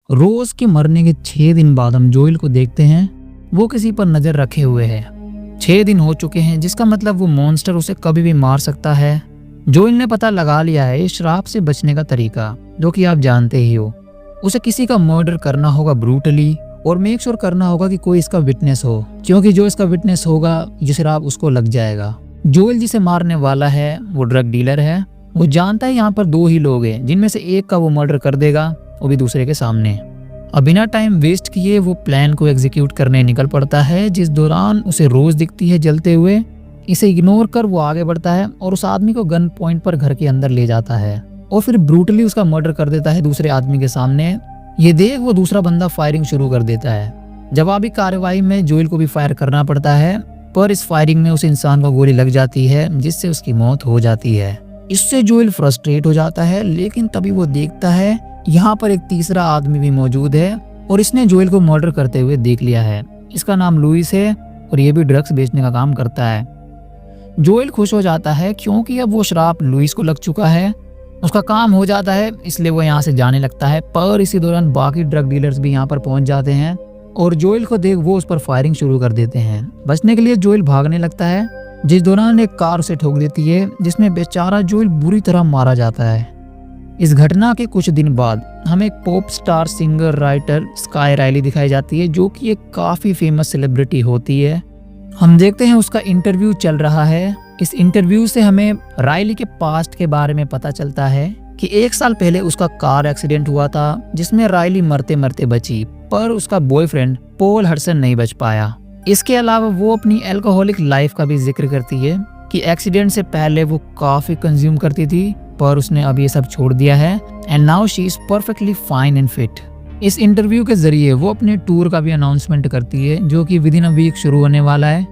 रोज के मरने के 6 दिन बाद हम जोएल को देखते हैं, वो किसी पर नजर रखे हुए है। 6 दिन हो चुके हैं, जिसका मतलब वो मॉन्स्टर उसे कभी भी मार सकता है। जोएल ने पता लगा लिया है इस श्राप से बचने का तरीका, जो कि आप जानते ही हो। उसे किसी का मर्डर करना होगा ब्रूटली, और मेक श्योर करना होगा कि कोई इसका विटनेस हो, क्योंकि जो इसका विटनेस होगा ये श्राप उसको लग जाएगा। जोएल जिसे मारने वाला है वो ड्रग डीलर है। वो जानता है यहाँ पर 2 ही लोग हैं, जिनमें से एक का वो मर्डर कर देगा, वो भी दूसरे के सामने। अब बिना टाइम वेस्ट किए वो प्लान को एग्जीक्यूट करने निकल पड़ता है, जिस दौरान उसे रोज दिखती है जलते हुए। इसे इग्नोर कर वो आगे बढ़ता है और उस आदमी को गन पॉइंट पर घर के अंदर ले जाता है और फिर ब्रूटली उसका मर्डर कर देता है दूसरे आदमी के सामने। ये देख वो दूसरा बंदा फायरिंग शुरू कर देता है। जवाबी कार्रवाई में जोएल को भी फायर करना पड़ता है, पर इस फायरिंग में उस इंसान को गोली लग जाती है, जिससे उसकी मौत हो जाती है। इससे जोएल फ्रस्ट्रेट हो जाता है, लेकिन तभी वो देखता है यहाँ पर एक तीसरा आदमी भी मौजूद है और इसने जोएल को मर्डर करते हुए देख लिया है। इसका नाम लुइस है और ये भी ड्रग्स बेचने का काम करता है। जोएल खुश हो जाता है क्योंकि अब वो श्राप लुइस को लग चुका है, उसका काम हो जाता है, इसलिए वो यहाँ से जाने लगता है। पर इसी दौरान बाकी ड्रग डीलर्स भी यहाँ पर पहुंच जाते हैं और जोएल को देख वो उस पर फायरिंग शुरू कर देते हैं। बचने के लिए जोएल भागने लगता है, जिस दौरान एक कार उसे ठोक देती है, जिसमें बेचारा जोएल बुरी तरह मारा जाता है। इस घटना के कुछ दिन बाद हमें एक pop star singer writer Skye Riley दिखाई जाती है, जो कि एक काफी फेमस सेलिब्रिटी होती है। हम देखते हैं उसका इंटरव्यू चल रहा है। इस इंटरव्यू से हमें राइली के पास्ट के बारे में पता चलता है कि 1 साल पहले उसका कार एक्सीडेंट हुआ था, जिसमें राइली मरते मरते बची, पर उसका बॉयफ्रेंड पॉल हडसन नहीं बच पाया। इसके अलावा वो अपनी अल्कोहलिक लाइफ का भी जिक्र करती है कि एक्सीडेंट से पहले वो काफी कंज्यूम करती थी, पर उसने अब ये सब छोड़ दिया है and now she is perfectly fine and fit. इस इंटरव्यू के जरिए वो अपने टूर का भी अनाउंसमेंट करती है, जो कि विद इन अ वीक शुरू होने वाला है।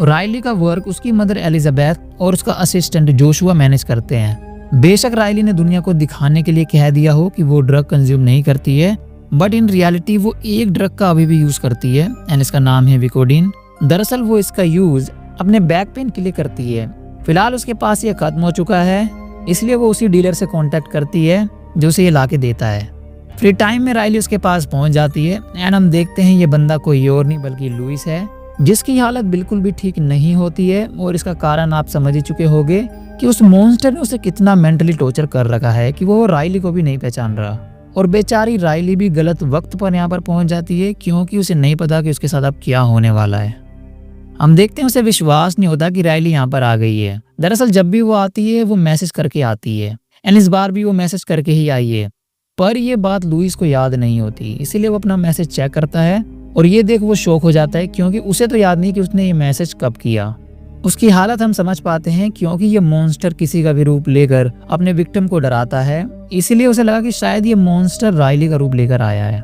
राइली का वर्क उसकी मदर एलिजाबेथ और उसका असिस्टेंट जोशुआ मैनेज करते हैं। बेशक राइली ने दुनिया को दिखाने के लिए कह दिया हो कि वो ड्रग कंज्यूम नहीं करती है, बट इन रियलिटी वो एक ड्रग का अभी भी यूज करती है एंड इसका नाम है विकोडीन। दरअसल वो इसका यूज अपने बैक पेन के लिए करती है। फिलहाल उसके पास ये खत्म हो चुका है, इसलिए वो उसी डीलर से कांटेक्ट करती है जो उसे ये लाके देता है। फ्री टाइम में राइली उसके पास पहुंच जाती है एंड हम देखते हैं ये बंदा कोई और नहीं बल्कि लुइस है, जिसकी हालत बिल्कुल भी ठीक नहीं होती है। और इसका कारण आप समझ ही चुके होंगे कि उस मॉन्स्टर ने उसे कितना मेंटली टॉर्चर कर रखा है कि वो राइली को भी नहीं पहचान रहा। और बेचारी राइली भी गलत वक्त पर यहाँ पर पहुंच जाती है, क्योंकि उसे नहीं पता कि उसके साथ अब क्या होने वाला है। हम देखते हैं उसे विश्वास नहीं होता कि राइली यहाँ पर आ गई है। दरअसल जब भी वो आती है वो मैसेज करके आती है एंड इस बार भी वो मैसेज करके ही आई है, पर ये बात लुइस को याद नहीं होती, इसीलिए वो अपना मैसेज चेक करता है और ये देख वो शॉक हो जाता है, क्योंकि उसे तो याद नहीं कि उसने ये मैसेज कब किया। उसकी हालत हम समझ पाते हैं, क्योंकि ये मॉन्स्टर किसी का भी रूप लेकर अपने विक्टिम को डराता है, इसीलिए उसे लगा कि शायद ये मॉन्स्टर राइली का रूप लेकर आया है।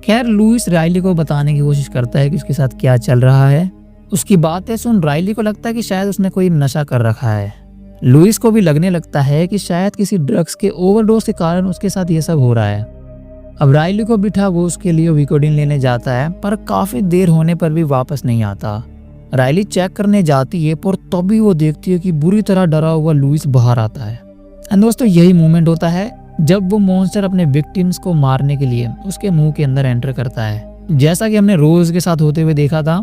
खैर लुइस राइली को बताने की कोशिश करता है कि उसके साथ क्या चल रहा है। उसकी बातें सुन राइली को लगता है कि शायद उसने कोई नशा कर रखा है। लुइस को भी लगने लगता है कि शायद किसी ड्रग्स के ओवरडोज के कारण उसके साथ ये सब हो रहा है। अब राइली को बिठा वो उसके लिए विकोडीन लेने जाता है, पर काफी देर होने पर भी वापस नहीं आता। राइली चेक करने जाती है, पर तभी वो देखती है कि बुरी तरह डरा हुआ लुइस बाहर आता है। एंड दोस्तों यही मोमेंट होता है जब वो मॉन्स्टर अपने विक्टिम्स को मारने के लिए उसके मुंह के अंदर एंटर करता है। जैसा कि हमने रोज के साथ होते हुए देखा था,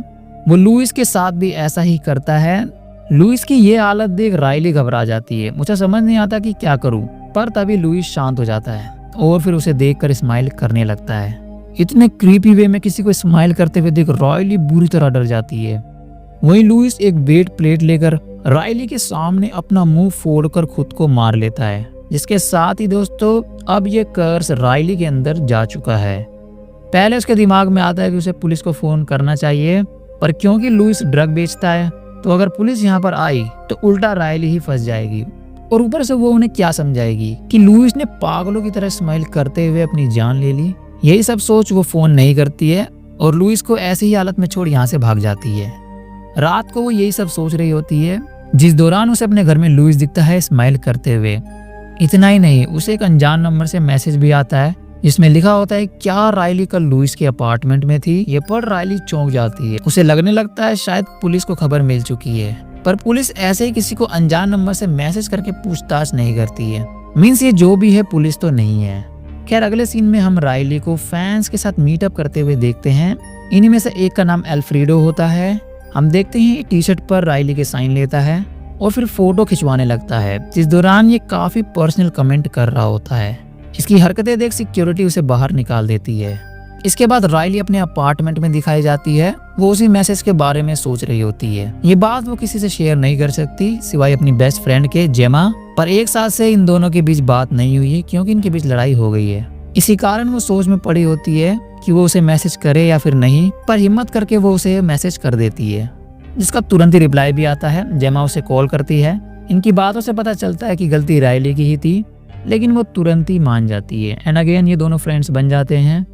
वो लुइस के साथ भी ऐसा ही करता है। लुइस की ये हालत देख राइली घबरा जाती है। मुझे समझ नहीं आता कि क्या करूं, पर तभी लुइस शांत हो जाता है और फिर उसे देखकर स्माइल करने लगता है। इतने क्रीपी वे में किसी को स्माइल करते हुए देख राइली बुरी तरह डर जाती है। वहीं लुइस एक वेट प्लेट लेकर राइली के सामने अपना मुंह फोड़कर खुद को मार लेता है, जिसके साथ ही दोस्तों अब ये कर्स राइली के अंदर जा चुका है। पहले उसके दिमाग में आता है कि उसे पुलिस को फोन करना चाहिए, पर क्योंकि लुइस ड्रग बेचता है तो अगर पुलिस यहाँ पर आई तो उल्टा राइली ही फंस जाएगी, और ऊपर से वो उन्हें क्या समझाएगी कि लुइस ने पागलों की तरह स्माइल करते हुए अपनी जान ले ली। यही सब सोच वो फोन नहीं करती है और लुइस को ऐसी ही हालत में छोड़ यहाँ से भाग जाती है। रात को वो यही सब सोच रही होती है, जिस दौरान उसे अपने घर में लुइस दिखता है स्माइल करते हुए। इतना ही नहीं, उसे एक अनजान नंबर से मैसेज भी आता है जिसमें लिखा होता है क्या राइली कल लुइस के अपार्टमेंट में थी। ये पढ़ राइली चौंक जाती है। उसे लगने लगता है शायद पुलिस को खबर मिल चुकी है, पर पुलिस ऐसे ही किसी को अनजान नंबर से मैसेज करके पूछताछ नहीं करती है। मीन्स ये जो भी है पुलिस तो नहीं है। खैर अगले सीन में हम राइली को फैंस के साथ मीटअप करते हुए देखते हैं। इन्हीं में से एक का नाम अल्फ्रेडो होता है। हम देखते हैं टी शर्ट पर राइली के साइन लेता है और फिर फोटो खिंचवाने लगता है। इस दौरान ये काफी पर्सनल कमेंट कर रहा होता है। इसकी हरकतें देख सिक्योरिटी उसे बाहर निकाल देती है। इसके बाद राइली अपने अपार्टमेंट में दिखाई जाती है। वो उसी मैसेज के बारे में सोच रही होती है। ये बात वो किसी से शेयर नहीं कर सकती सिवाय अपनी बेस्ट फ्रेंड के जेमा। पर एक साल से इन दोनों के बीच बात नहीं हुई है क्योंकि इनके बीच लड़ाई हो गई है। इसी कारण वो सोच में पड़ी होती है कि वो उसे मैसेज करे या फिर नहीं, पर हिम्मत करके वो उसे मैसेज कर देती है, जिसका तुरंत ही रिप्लाई भी आता है। जेमा उसे कॉल करती है। इनकी बातों से पता चलता है कि गलती राइली की ही थी, लेकिन वो तुरंत ही मान जाती है। एंड अगेन ये दोनों फ्रेंड्स बन जाते हैं।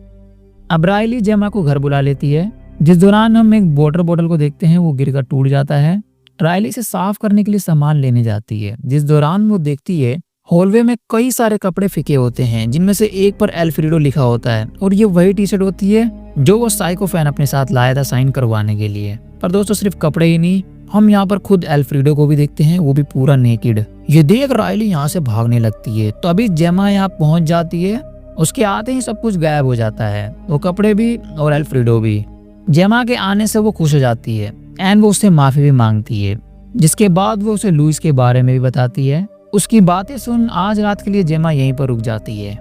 अब राइली जेमा को घर बुला लेती है, जिस दौरान हम एक वाटर बोतल को देखते हैं वो गिरकर टूट जाता है। राइली इसे साफ करने के लिए सामान लेने जाती है, जिस दौरान वो देखती है हॉलवे में कई सारे कपड़े फेंके होते हैं, जिनमें से एक पर अल्फ्रेडो लिखा होता है और ये वही टी शर्ट होती है जो वो साइको फैन अपने साथ लाया था साइन करवाने के लिए। पर दोस्तों सिर्फ कपड़े ही नहीं, हम यहाँ पर खुद अल्फ्रेडो को भी देखते हैं, वो भी पूरा नेकेड। ये देख राइली यहाँ से भागने लगती है। तो अभी जेमा यहाँ पहुंच जाती है। उसके आते ही सब कुछ गायब हो जाता है, वो कपड़े भी और अल्फ्रेडो भी। जेमा के आने से वो खुश हो जाती है एंड वो उससे माफी भी मांगती है, जिसके बाद वो उसे लुइस के बारे में भी बताती है। उसकी बातें सुन आज रात के लिए जेमा यहीं पर रुक जाती है।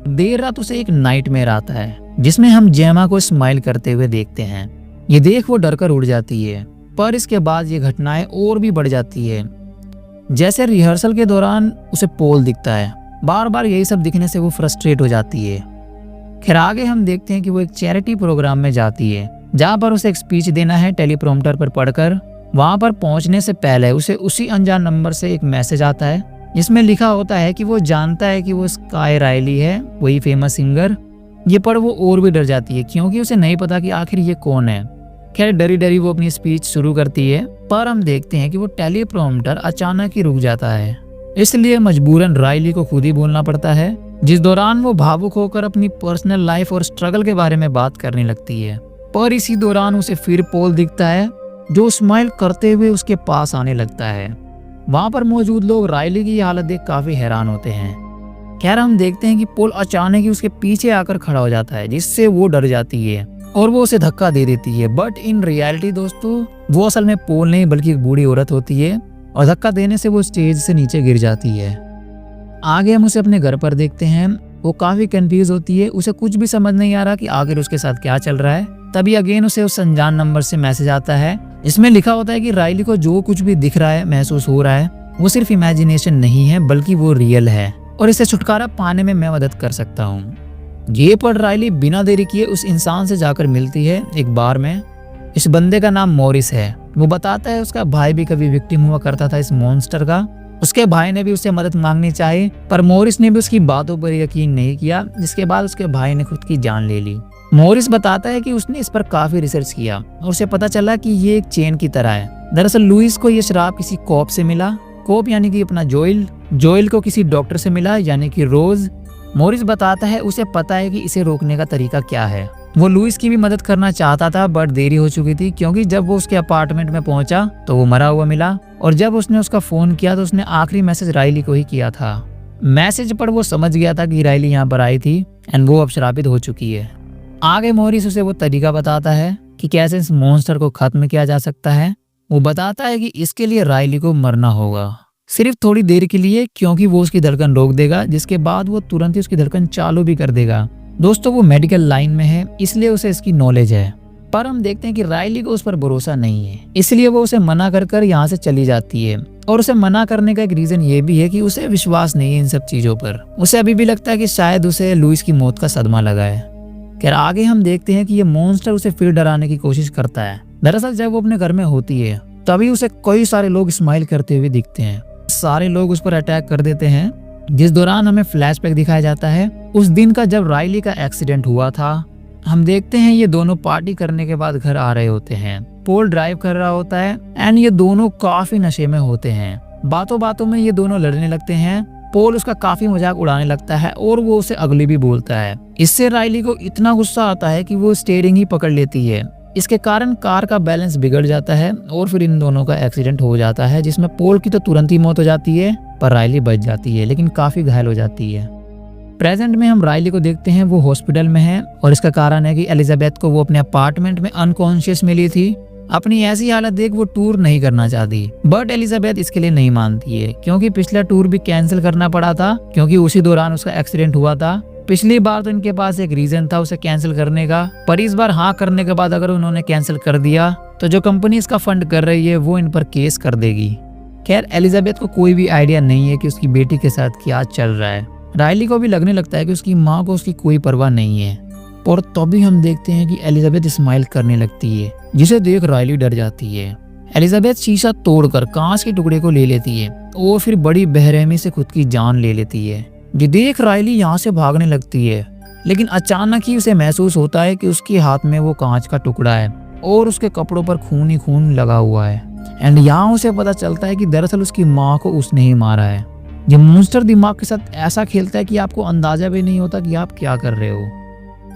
देर रात उसे एक नाइटमेयर आता है, जिसमें हम जेमा को स्माइल करते हुए देखते हैं। ये देख वो डरकर उड़ जाती है, पर इसके बाद ये घटनाएं और भी बढ़ जाती है। जैसे रिहर्सल के दौरान उसे पोल दिखता है, बार बार यही सब दिखने से वो फ्रस्ट्रेट हो जाती है। खैर आगे हम देखते हैं कि वो एक चैरिटी प्रोग्राम में जाती है, जहाँ पर उसे एक स्पीच देना है टेलीप्रॉम्प्टर पर पढ़कर। वहाँ पर पहुँचने से पहले उसे उसी अनजान नंबर से एक मैसेज आता है, जिसमें लिखा होता है कि वो जानता है कि वो स्काई राइली है, वही फेमस सिंगर। ये पढ़ वो और भी डर जाती है क्योंकि उसे नहीं पता कि आखिर ये कौन है। खैर डरी डरी वो अपनी स्पीच शुरू करती है, पर हम देखते हैं कि वो टेलीप्रॉम्प्टर अचानक ही रुक जाता है, इसलिए मजबूरन राइली को खुद ही बोलना पड़ता है, जिस दौरान वो भावुक होकर अपनी पर्सनल लाइफ और स्ट्रगल के बारे में बात करने लगती है। पर इसी दौरान उसे फिर पोल दिखता है, जो स्माइल करते हुए उसके पास आने लगता है। वहाँ पर मौजूद लोग राइली की हालत देख काफी हैरान होते हैं। खैर हम देखते हैं कि पोल अचानक ही उसके पीछे आकर खड़ा हो जाता है, जिससे वो डर जाती है और वो उसे धक्का दे देती है। बट इन रियलिटी दोस्तों वो असल में पोल नहीं बल्कि एक बूढ़ी औरत होती है और धक्का देने से वो स्टेज से नीचे गिर जाती है। आगे हम उसे अपने घर पर देखते हैं। वो काफी कंफ्यूज होती है, उसे कुछ भी समझ नहीं आ रहा कि आखिर उसके साथ क्या चल रहा है। तभी अगेन उसे उस अनजान नंबर से मैसेज आता है, इसमें लिखा होता है कि राइली को जो कुछ भी दिख रहा है, महसूस हो रहा है, वो सिर्फ इमेजिनेशन नहीं है बल्कि वो रियल है और इसे छुटकारा पाने में मैं मदद कर सकता हूँ। ये पढ़ राइली बिना देरी किए उस इंसान से जाकर मिलती है एक बार में। इस बंदे का नाम मॉरिस है। वो बताता है उसका भाई भी कभी विक्टिम हुआ करता था इस मॉन्स्टर का। उसके भाई ने भी उससे मदद मांगनी चाहिए, पर मॉरिस ने भी उसकी बातों पर यकीन नहीं किया, जिसके बाद उसके भाई ने खुद की जान ले ली। मॉरिस बताता है कि उसने इस पर काफी रिसर्च किया और उसे पता चला कि ये एक चेन की तरह है। दरअसल लुइस को ये शराब किसी कॉप से मिला, कॉप यानी कि अपना जोइल को किसी डॉक्टर से मिला यानी कि रोज। मॉरिस बताता है उसे पता है कि इसे रोकने का तरीका क्या है। वो लुइस की भी मदद करना चाहता था, बट देरी हो चुकी थी क्योंकि जब वो उसके अपार्टमेंट में पहुंचा तो वो मरा हुआ मिला और जब उसने उसका फोन किया तो उसने आखिरी मैसेज राइली को ही किया था। मैसेज पर वो समझ गया था कि राइली यहाँ पर आई थी एंड वो अब श्रापित हो चुकी है। आगे मॉरिस उसे वो तरीका बताता है कि कैसे इस मॉन्स्टर को खत्म किया जा सकता है। वो बताता है कि इसके लिए राइली को मरना होगा, सिर्फ थोड़ी देर के लिए, क्योंकि वो उसकी धड़कन रोक देगा, जिसके बाद वो तुरंत ही उसकी धड़कन चालू भी कर देगा। दोस्तों वो मेडिकल लाइन में है, इसलिए उसे इसकी नॉलेज है। पर हम देखते हैं कि राइली को उस पर भरोसा नहीं है, इसलिए वो उसे मना कर यहाँ से चली जाती है। और उसे मना करने का एक रीजन ये भी है कि उसे विश्वास नहीं है इन सब चीजों पर। उसे अभी भी लगता है कि शायद उसे लुइस की मौत का सदमा लगा है। खैर आगे हम देखते हैं कि ये मॉन्स्टर उसे फिर डराने की कोशिश करता है। दरअसल जब वो अपने घर में होती है तभी उसे कई सारे लोग स्माइल करते हुए दिखते हैं। सारे लोग उस पर अटैक कर देते हैं, जिस दौरान हमें फ्लैशबैक दिखाया जाता है उस दिन का जब राइली का एक्सीडेंट हुआ था। हम देखते हैं ये दोनों पार्टी करने के बाद घर आ रहे होते हैं। पोल ड्राइव कर रहा होता है एंड ये दोनों काफी नशे में होते हैं। बातों बातों में ये दोनों लड़ने लगते हैं। पोल उसका काफी मजाक उड़ाने लगता है और वो उसे अगली भी बोलता है। इससे राइली को इतना गुस्सा आता है कि वो स्टीयरिंग ही पकड़ लेती है। इसके कारण कार का बैलेंस बिगड़ जाता है और फिर इन दोनों का एक्सीडेंट हो जाता है, जिसमें पोल की तो तुरंत ही मौत हो जाती है पर राइली बच जाती है, लेकिन काफी घायल हो जाती है। प्रेजेंट में हम रायली को देखते हैं, वो हॉस्पिटल में है और इसका कारण है कि एलिजाबेथ को वो अपने अपार्टमेंट में अनकॉन्शियस मिली थी। अपनी ऐसी हालत देख वो टूर नहीं करना चाहती, बट एलिजाबेथ इसके लिए नहीं मानती है क्योंकि पिछला टूर भी कैंसिल करना पड़ा था क्योंकि उसी दौरान उसका एक्सीडेंट हुआ था। पिछली बार तो इनके पास एक रीजन था उसे कैंसिल करने का, पर इस बार हाँ करने के बाद अगर उन्होंने कैंसिल कर दिया तो जो कंपनी इसका फंड कर रही है वो इन पर केस कर देगी। खैर एलिजाबेथ को कोई भी आइडिया नहीं है कि उसकी बेटी के साथ क्या चल रहा है। रायली को भी लगने लगता है कि उसकी माँ को उसकी कोई परवाह नहीं है, और तभी हम देखते हैं कि एलिजाबेथ स्माइल करने लगती है, जिसे देख रायली डर जाती है। एलिजाबेथ शीशा तोड़कर कांच के टुकड़े को ले लेती है और फिर बड़ी बेरहमी से खुद की जान ले लेती है। ये देख रायली यहाँ से भागने लगती है, लेकिन अचानक ही उसे महसूस होता है कि उसके हाथ में वो कांच का टुकड़ा है और उसके कपड़ों पर खून ही खून लगा हुआ है। एंड यहाँ उसे पता चलता है कि दरअसल उसकी माँ को उसने ही मारा है। ये मॉन्स्टर दिमाग के साथ ऐसा खेलता है कि आपको अंदाजा भी नहीं होता कि आप क्या कर रहे हो।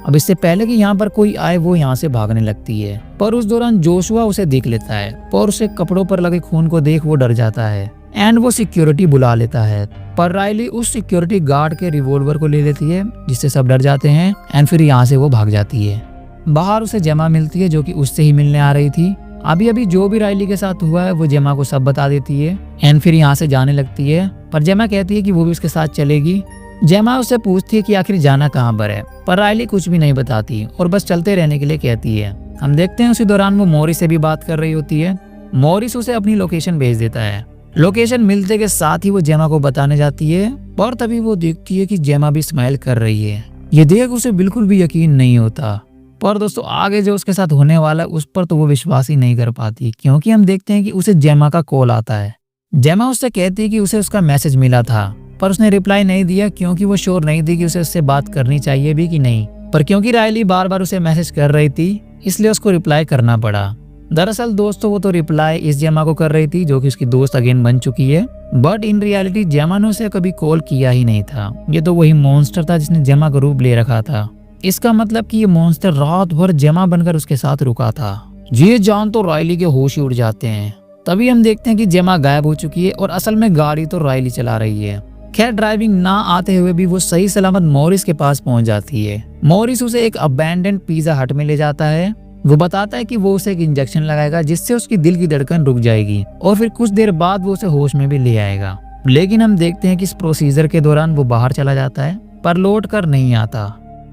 अब इससे पहले कि यहाँ पर कोई आए वो यहाँ से भागने लगती है, पर उस दौरान जोशुआ उसे देख लेता है और उसे कपड़ों पर लगे खून को देख वो डर जाता है एंड वो सिक्योरिटी बुला लेता है। पर रायली उस सिक्योरिटी गार्ड के रिवॉल्वर को ले लेती है, जिससे सब डर जाते हैं एंड फिर यहाँ से वो भाग जाती है। बाहर उसे जेमा मिलती है जो कि उससे ही मिलने आ रही थी। अभी अभी जो भी रायली के साथ हुआ है वो जेमा को सब बता देती है एंड फिर यहाँ से जाने लगती है, पर जेमा कहती है कि वो भी उसके साथ चलेगी। जेमा उससे पूछती है कि आखिर जाना कहाँ पर है, पर रायली कुछ भी नहीं बताती और बस चलते रहने के लिए कहती है। हम देखते हैं उसी दौरान वो मॉरिस से भी बात कर रही होती है। मॉरिस उसे अपनी लोकेशन भेज देता है। लोकेशन मिलते के साथ ही वो जेमा को बताने जाती है, पर तभी वो देखती है कि जेमा भी स्माइल कर रही है। ये देख उसे बिल्कुल भी यकीन नहीं होता, पर दोस्तों आगे जो उसके साथ होने वाला है उस पर तो वो विश्वास ही नहीं कर पाती, क्योंकि हम देखते हैं कि उसे जेमा का कॉल आता है। जेमा उससे कहती है कि उसे उसका मैसेज मिला था, पर उसने रिप्लाई नहीं दिया क्योंकि वो श्योर नहीं थी कि उसे उससे बात करनी चाहिए भी कि नहीं। पर क्योंकि रायली बार बार उसे मैसेज कर रही थी इसलिए उसको रिप्लाई करना पड़ा। दरअसल दोस्तों वो तो रिप्लाई इस जेमा को कर रही थी जो कि उसकी दोस्त अगेन बन चुकी है, बट इन रियलिटी जेमा ने उसे कभी कॉल किया ही नहीं था। ये तो वही मॉन्स्टर था जिसने जेमा का रूप ले रखा था। इसका मतलब कि ये मॉन्स्टर रात भर जेमा बनकर उसके साथ रुका था। ये जान तो रायली के होश ही उड़ जाते हैं। तभी हम देखते हैं कि जेमा गायब हो चुकी है और असल में गाड़ी तो रायली चला रही है। खैर ड्राइविंग ना आते हुए भी वो सही सलामत मॉरिस के पास पहुंच जाती है। मॉरिस उसे एक अबैंडन्ड पिज्जा हट में ले जाता है। वो बताता है कि वो उसे एक इंजेक्शन लगाएगा जिससे उसकी दिल की धड़कन रुक जाएगी और फिर कुछ देर बाद वो उसे होश में भी ले आएगा। लेकिन हम देखते हैं कि इस प्रोसीजर के दौरान वो बाहर चला जाता है पर लौट कर नहीं आता।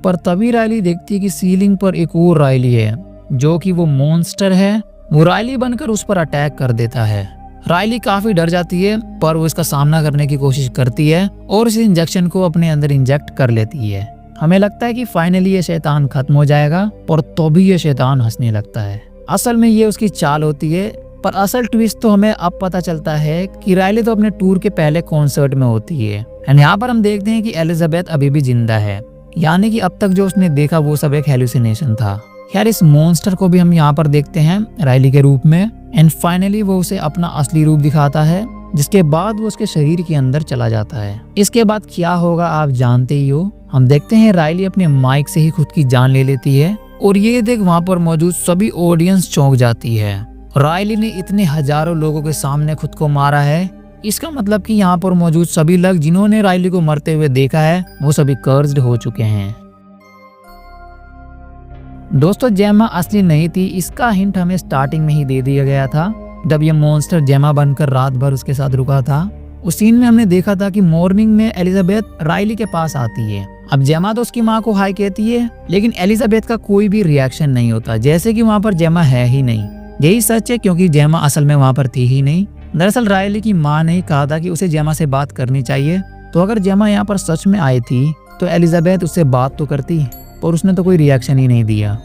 पर तभी रायली देखती है कि सीलिंग पर एक और रायली है जो कि वो मॉन्स्टर है। वो रायली बनकर उस पर अटैक कर देता है। रायली काफी डर जाती है पर वो इसका सामना करने की कोशिश करती है और इस इंजेक्शन को अपने अंदर इंजेक्ट कर लेती है। हमें लगता है कि फाइनली ये शैतान खत्म हो जाएगा, पर तभी ये शैतान हंसने लगता है। असल में ये उसकी चाल होती है, पर असल ट्विस्ट तो हमें अब पता चलता है कि रायली तो अपने टूर के पहले कॉन्सर्ट में होती है। एंड यहाँ पर हम देखते हैं कि एलिजाबेथ अभी भी जिंदा है, यानी कि अब तक जो उसने देखा वो सब एक हेलुसिनेशन था। खैर इस मॉन्स्टर को भी हम यहाँ पर देखते हैं रायली के रूप में एंड फाइनली वो उसे अपना असली रूप दिखाता है, जिसके बाद वो उसके शरीर के अंदर चला जाता है। इसके बाद क्या होगा आप जानते ही हो। हम देखते हैं रायली अपने माइक से ही खुद की जान ले लेती है और ये देख वहाँ पर मौजूद सभी ऑडियंस चौंक जाती है। रायली ने इतने हजारों लोगों के सामने खुद को मारा है, इसका मतलब कि यहाँ पर मौजूद सभी लोग जिन्होंने रायली को मरते हुए देखा है वो सभी कर्स्ड हो चुके हैं। दोस्तों जेमा असली नहीं थी, इसका हिंट हमें स्टार्टिंग में ही दे दिया गया था। जब ये मॉन्स्टर जेमा बनकर रात भर उसके साथ रुका था, उस सीन में हमने देखा था कि मॉर्निंग में एलिजाबेथ रायली के पास आती है। अब जेमा तो उसकी माँ को हाई कहती है, लेकिन एलिजाबेथ का कोई भी रिएक्शन नहीं होता, जैसे कि वहाँ पर जेमा है ही नहीं। यही सच है क्योंकि जेमा असल में वहाँ पर थी ही नहीं। दरअसल रायली की माँ ने कहा था कि उसे जेमा से बात करनी चाहिए, तो अगर जेमा यहाँ पर सच में आई थी तो एलिजाबेथ उससे बात तो करती, पर उसने तो कोई रिएक्शन ही नहीं दिया।